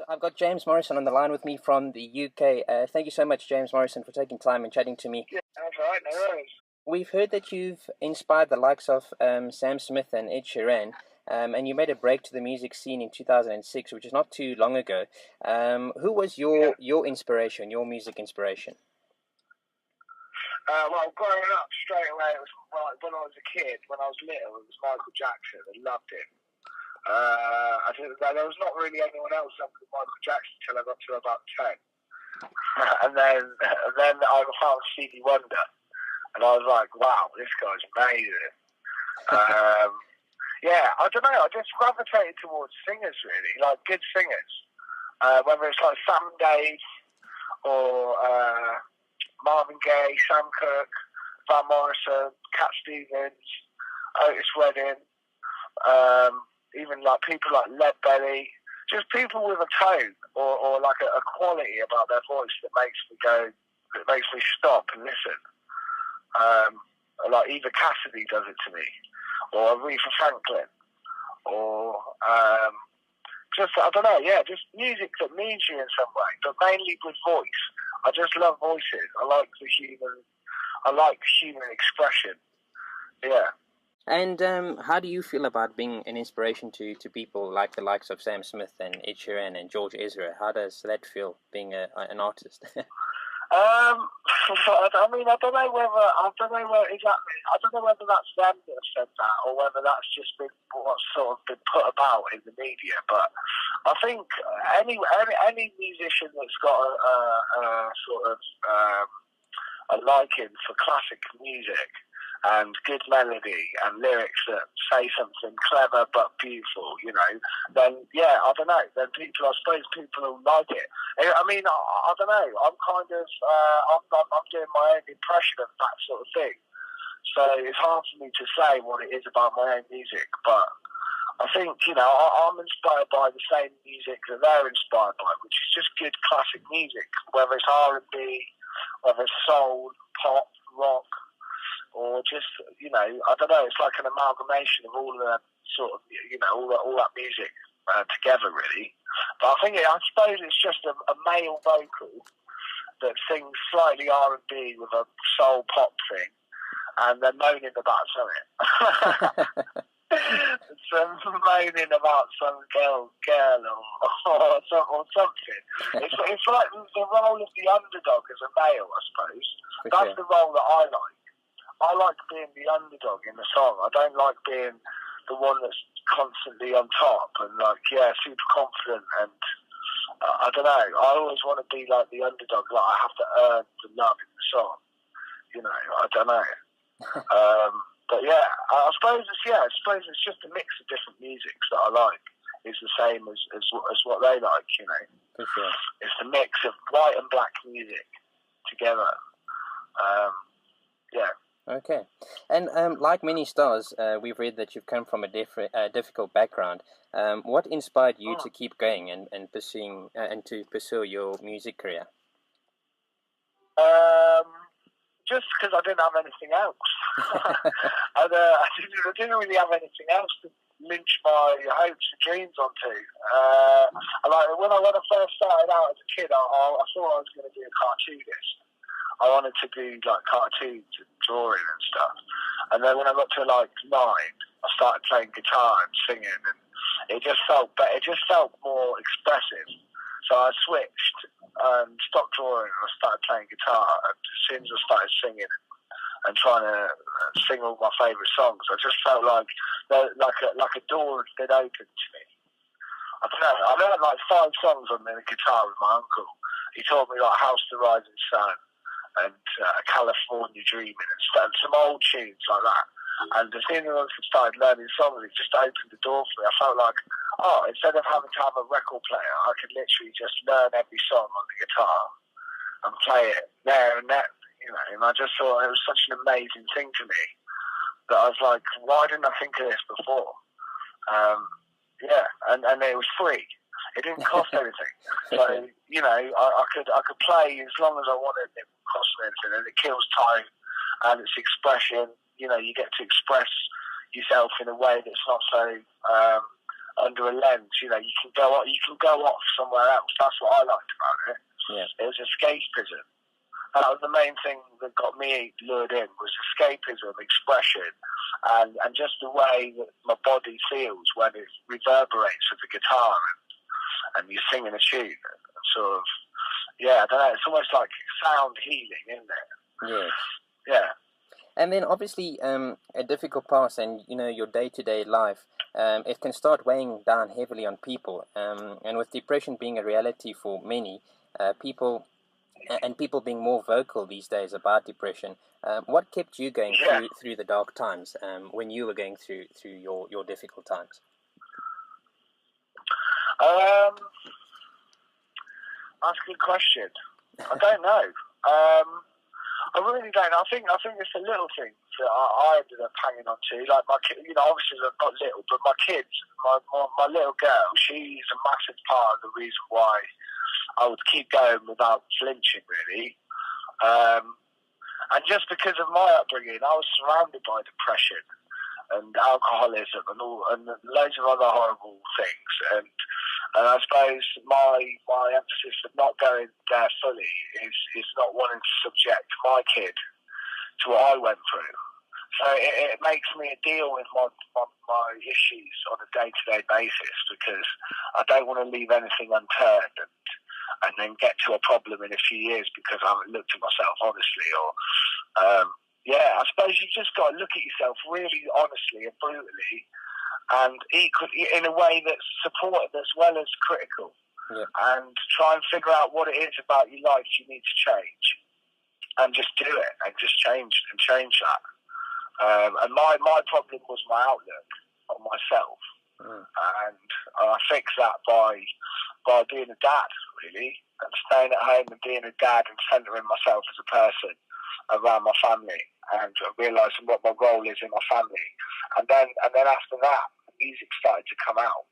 I've got James Morrison on the line with me from the UK. Thank you so much, James Morrison, for taking time and chatting to me. Yeah, that's all right, no worries. We've heard that you've inspired the likes of Sam Smith and Ed Sheeran, and you made a break to the music scene in 2006, which is not too long ago. Who was your inspiration, your music inspiration? Well, growing up straight away, it was like when I was a kid, when I was little, it was Michael Jackson. I loved him. I think that there was not really anyone else other than Michael Jackson until I got to about 10. and then I found Stevie Wonder, and I was like, wow, this guy's amazing. Yeah, I don't know, I just gravitated towards singers, really, like good singers. Whether it's like Sam Dave or Marvin Gaye, Sam Cooke, Van Morrison, Cat Stevens, Otis Redding, even like people like Leadbelly, just people with a tone or like a quality about their voice that makes me stop and listen. Like Eva Cassidy does it to me, or Aretha Franklin, or just, I don't know, yeah, just music that means you in some way, but mainly with voice. I just love voices. I like human expression. Yeah. And how do you feel about being an inspiration to people like the likes of Sam Smith and Ed Sheeran and George Ezra? How does that feel, being an artist? I mean, I don't know whether that's them that have said that or whether that's just been what's sort of been put about in the media. But I think any musician that's got a sort of a liking for classic music and good melody and lyrics that say something clever but beautiful, you know, then yeah, I don't know. Then I suppose people will like it. I mean, I don't know. I'm kind of, I'm doing my own impression of that sort of thing. So it's hard for me to say what it is about my own music, but I think, you know, I'm inspired by the same music that they're inspired by, which is just good classic music, whether it's R&B, whether it's soul, pop, rock, or just, you know, I don't know, it's like an amalgamation of all of that sort of, you know, all that music together, really. But I suppose it's just a male vocal that sings slightly R&B with a soul pop thing, and they're moaning about something. Moaning about some girl or something. It's like the role of the underdog as a male, I suppose. That's the role that I like. I like being the underdog in the song. I don't like being the one that's constantly on top and super confident. And I don't know. I always want to be like the underdog. Like I have to earn the love in the song. You know, I don't know. But yeah, I suppose it's just a mix of different musics that I like. It's the same as what they like. You know, for sure. It's the mix of white and black music together. Yeah. Okay. And like many stars, we've read that you've come from a difficult background. What inspired you to keep going and pursuing and to pursue your music career? Just because I didn't have anything else. I didn't really have anything else to lynch my hopes and dreams onto. When I first started out as a kid, I thought I was going to be a cartoonist. I wanted to do like cartoons and drawing and stuff. And then when I got to like 9, I started playing guitar and singing, and it just felt better. It just felt more expressive. So I switched and stopped drawing, and I started playing guitar. And as soon as I started singing and trying to sing all my favourite songs, I just felt like a door had been opened to me. I don't know. I learned like 5 songs on the guitar with my uncle. He taught me like House to Rising Sun and California Dreaming and stuff, and some old tunes like that. And as soon as I started learning songs, it just opened the door for me. I felt like, instead of having to have a record player, I could literally just learn every song on the guitar and play it there and then, you know. And I just thought it was such an amazing thing to me that I was like, why didn't I think of this before? And it was free. It didn't cost anything. So, you know, I could play as long as I wanted. It wouldn't cost me anything. And it kills time and it's expression. You know, you get to express yourself in a way that's not so under a lens. You know, you can go off somewhere else. That's what I liked about it. Yeah. It was escapism. And that was the main thing that got me lured in, was escapism, expression, and just the way that my body feels when it reverberates with the guitar and you're singing a tune. And sort of, yeah, I don't know, it's almost like sound healing, isn't it? Yes. Yeah. And then obviously a difficult past and, you know, your day-to-day life, it can start weighing down heavily on people. And with depression being a reality for many, people being more vocal these days about depression, what kept you going through the dark times when you were going through your difficult times? That's a good question. I don't know. I really don't. I think it's the little things that I ended up hanging on to. Like my kid, you know, obviously they're not little, but my kids, my little girl, she's a massive part of the reason why I would keep going without flinching, really. And just because of my upbringing, I was surrounded by depression and alcoholism and loads of other horrible things. And I suppose my emphasis of not going there fully is not wanting to subject my kid to what I went through. So it makes me deal with my issues on a day-to-day basis, because I don't want to leave anything unturned and then get to a problem in a few years because I haven't looked at myself honestly. Or I suppose you just got to look at yourself really honestly and brutally, and equally in a way that's supportive as well as critical. Yeah. And try and figure out what it is about your life you need to change, and just do it, and just change that. And my problem was my outlook on myself, and I fixed that by being a dad, really, and staying at home and being a dad and centering myself as a person around my family and realising what my role is in my family. And then after that, the music started to come out.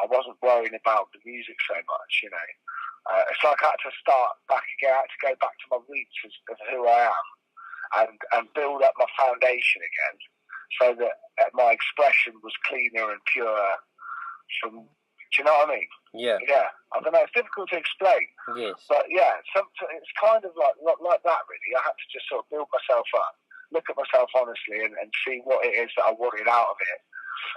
I wasn't worrying about the music so much, you know. It's like I had to start back again. I had to go back to my roots of who I am and build up my foundation again, so that my expression was cleaner and purer from... Do you know what I mean? Yeah. Yeah. I don't know. It's difficult to explain. Yes. But yeah, it's kind of like that, really. I had to just sort of build myself up, look at myself honestly, and see what it is that I wanted out of it.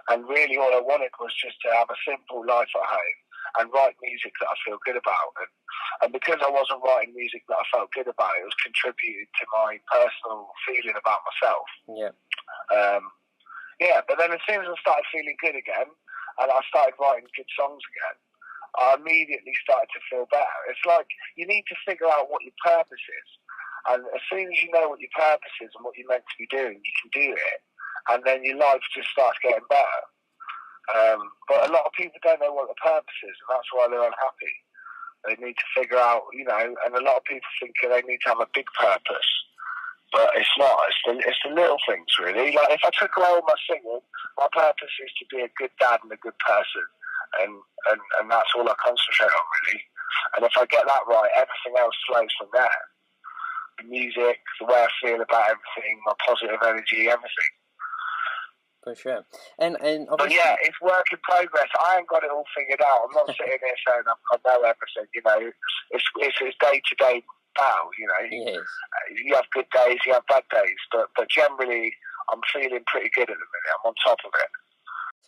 And really all I wanted was just to have a simple life at home and write music that I feel good about. And because I wasn't writing music that I felt good about, it was contributing to my personal feeling about myself. Yeah. But then as soon as I started feeling good again, and I started writing good songs again, I immediately started to feel better. It's like you need to figure out what your purpose is. And as soon as you know what your purpose is and what you're meant to be doing, you can do it. And then your life just starts getting better. But a lot of people don't know what the purpose is, and that's why they're unhappy. They need to figure out, you know, and a lot of people think they need to have a big purpose. But it's not. It's the little things, really. Like, if I took away all my singing, my purpose is to be a good dad and a good person. And that's all I concentrate on, really. And if I get that right, everything else flows from there. The music, the way I feel about everything, my positive energy, everything. For sure. And obviously... But yeah, it's work in progress. I ain't got it all figured out. I'm not sitting here saying I know everything, you know. It's day-to-day battle, you know. Yes. You have good days, you have bad days, but generally I'm feeling pretty good at the minute. I'm on top of it.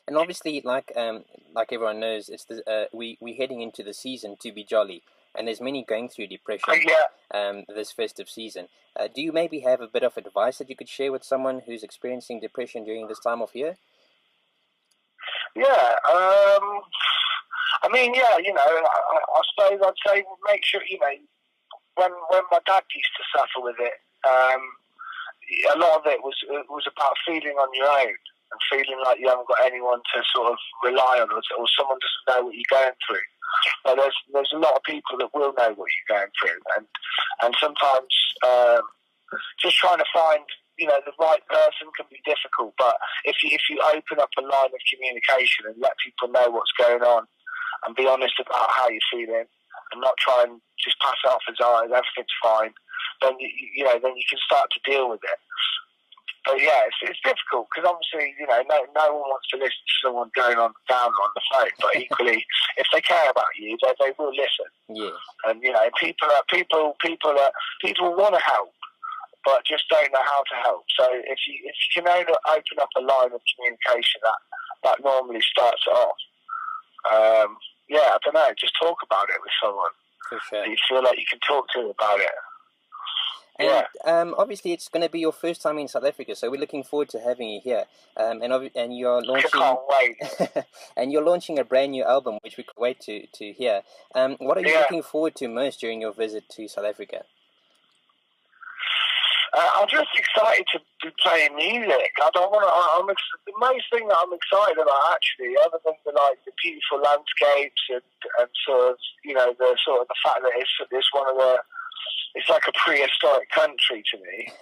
And obviously, like everyone knows, it's we're heading into the season to be jolly, and there's many going through depression this festive season. Do you maybe have a bit of advice that you could share with someone who's experiencing depression during this time of year? Yeah, I mean, yeah, you know, I suppose I'd say make sure, you know, when my dad used to suffer with it, a lot of it was about feeling on your own and feeling like you haven't got anyone to sort of rely on, or someone doesn't know what you're going through. But there's a lot of people that will know what you're going through, and sometimes just trying to find, you know, the right person can be difficult. But if you open up a line of communication and let people know what's going on, and be honest about how you're feeling, and not try and just pass it off as everything's fine, then you can start to deal with it. But yeah, it's difficult because obviously, you know, no one wants to listen to someone going on down on the phone. But equally, if they care about you, they will listen. Yeah. And you know, people want to help, but just don't know how to help. So if you can only open up a line of communication, that normally starts it off. Yeah, I don't know. Just talk about it with someone. For sure. You feel like you can talk to them about it. And obviously, it's going to be your first time in South Africa, so we're looking forward to having you here. And you're launching. I can't wait. And you're launching a brand new album, which we can't wait to hear. What are you looking forward to most during your visit to South Africa? I'm just excited to be playing music. I don't want to. The most thing that I'm excited about, actually, other than the beautiful landscapes and sort of, you know, the fact that it's one of the. It's like a prehistoric country to me,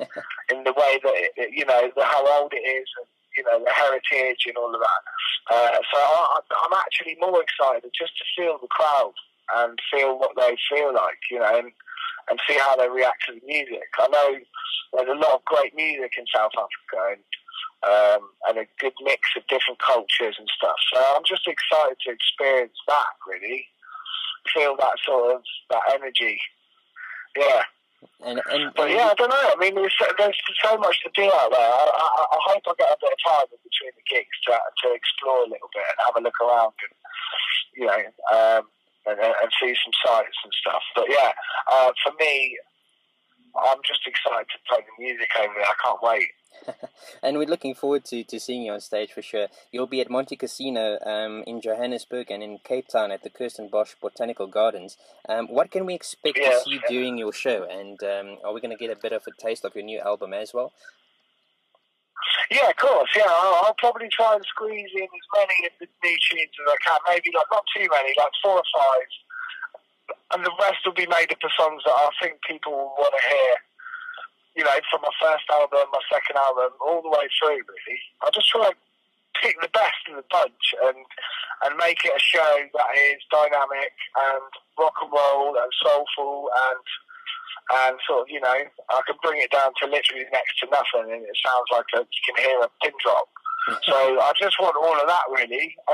in the way that you know how old it is, and you know the heritage and all of that. So I'm actually more excited just to feel the crowd and feel what they feel like, you know, and see how they react to the music. I know there's a lot of great music in South Africa, and a good mix of different cultures and stuff. So I'm just excited to experience that, really, feel that sort of that energy. Yeah. But yeah, I don't know. I mean, there's so much to do out there. I hope I get a bit of time in between the gigs to explore a little bit and have a look around and, you know, and see some sights and stuff. But yeah, for me, I'm just excited to play the music over there. I can't wait. And we're looking forward to seeing you on stage for sure. You'll be at Monte Casino in Johannesburg and in Cape Town at the Kirstenbosch Botanical Gardens. What can we expect to see during your show? And are we going to get a bit of a taste of your new album as well? Yeah, of course. Yeah, I'll probably try and squeeze in as many of the new tunes as I can. Maybe not too many, like 4 or 5. And the rest will be made up of songs that I think people will want to hear. You know, from my first album, my second album, all the way through, really. I'll just try and pick the best of the bunch and make it a show that is dynamic and rock and roll and soulful and sort of, you know, I can bring it down to literally next to nothing and it sounds like you can hear a pin drop. So I just want all of that, really. I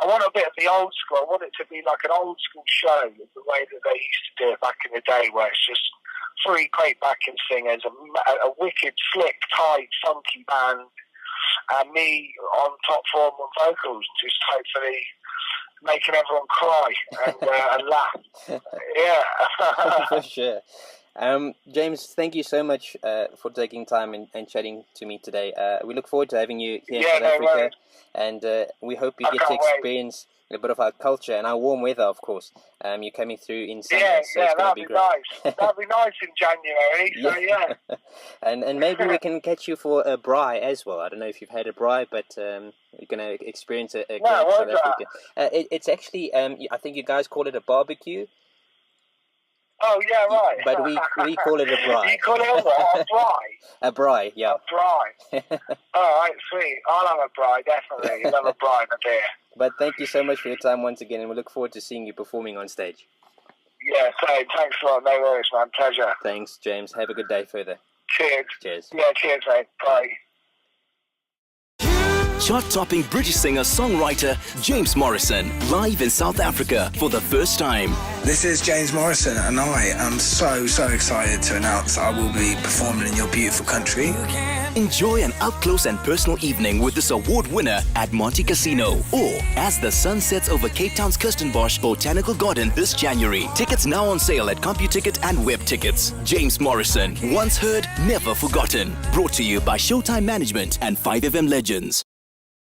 want a bit of the old school. I want it to be like an old school show, the way that they used to do it back in the day, where it's just 3 great backing singers, a wicked, slick, tight, funky band, and me on top form on vocals, just hopefully making everyone cry and laugh. Yeah. For sure. James, thank you so much for taking time and chatting to me today. We look forward to having you here in South Africa, and we hope you get to experience a bit of our culture and our warm weather, of course. You're coming through in summer, so it's going to be great. Nice. That'd be nice in January. So yeah. And maybe we can catch you for a braai as well. I don't know if you've had a braai, but you're going to experience a great South Africa. It's actually, I think you guys call it a barbecue. Oh, yeah, right. But we call it a braai. You call it a braai? A braai, yeah. A braai. All right, sweet. I'll have a braai, definitely. I'll have a braai and a beer. But thank you so much for your time once again, and we look forward to seeing you performing on stage. Yeah, same. Thanks a lot. No worries, man. Pleasure. Thanks, James. Have a good day further. Cheers. Cheers. Yeah, cheers, mate. Bye. Chart-topping British singer-songwriter James Morrison, live in South Africa for the first time. This is James Morrison, and I am so excited to announce I will be performing in your beautiful country. Enjoy an up-close and personal evening with this award winner at Monte Casino, or as the sun sets over Cape Town's Kirstenbosch Botanical Garden this January. Tickets now on sale at CompuTicket and Web Tickets. James Morrison, once heard, never forgotten. Brought to you by Showtime Management and 5FM Legends.